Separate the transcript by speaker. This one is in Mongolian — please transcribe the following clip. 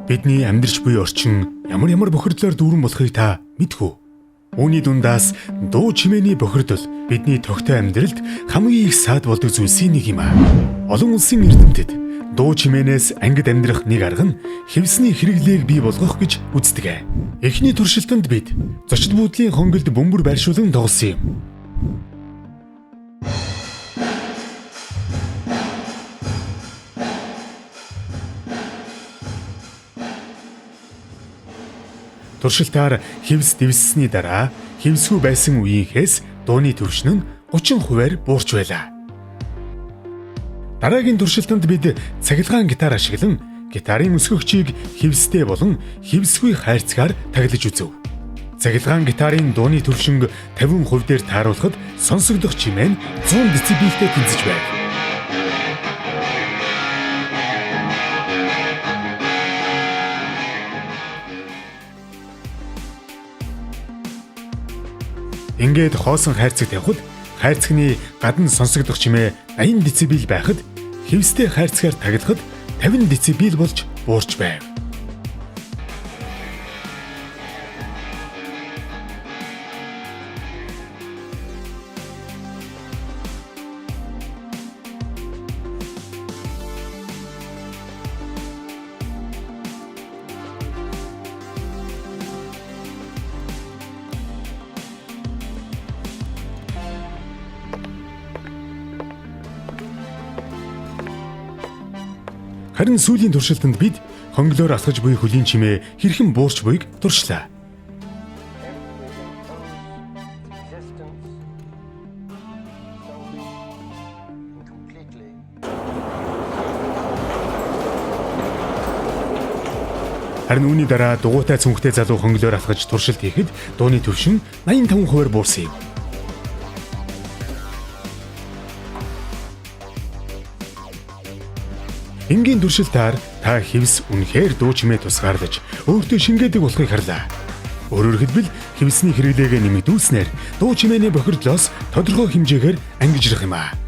Speaker 1: Бидний амьдрч буй орчин ямар бохирдлоор дүүрэн болохыг та мэдэх үү? Үүний дундаас дуу чимээний бохирдол бидний тогттой амьдралд хамгийн их саад болдог зүйлсийн нэг юм аа. Олон улсын эрдэмтэд дуу чимээнээс ангид амьдрах нэг арга нь хэвсний хэрэглээг бий болгох гэж үздэг. Эхний туршилтанд бид зочид буудлын хонголд бөмбөр байршуулан тоглосон юм. Туршилтаар хэвс дэвссэний дараа хэвсгүй байсан үеийнхээс дууны түвшин нь 30% буурч байлаа. Дараагийн туршилтанд бид цахилгаан гитар ашиглан гитарын өсгөгчийг хэвстэй болон хэвсгүй хайрцгаар таглаж үзв. Цахилгаан гитарын дууны түвшин 50% дээр тааруулахад сонсогдох чимээ нь 100 децибелтэй тэнцэж байв. Ингээд хоосон хайрцаг тавихад хайрцагны гадна сонсогдох чимээ 80 децибел байхад хэвстэй хайрцгаар таглахад 50 децибел болж буурч байв. Харин сүүлийн туршилтанд бид хонглоор асгаж буй хөлийн чимээ хэрхэн буурч буйг туршлаа. Харин үүний дараа дугуйтай цүнхтэй залуу хонглоор асгаж туршилт хийхэд дууны түвшин 85% буурсан юм. Энгийн туршилтаар та хэвс үнэхээр дуу чимээ тусгаарлаж өөртөө шингээдэг болохыг харлаа. Өөрөөр хэлбэл хэвсний хэрэглээгээ нэмэгдүүлснээр дуу чимээний бохирдлоос тодорхой хэмжээгээр ангижрах юм аа.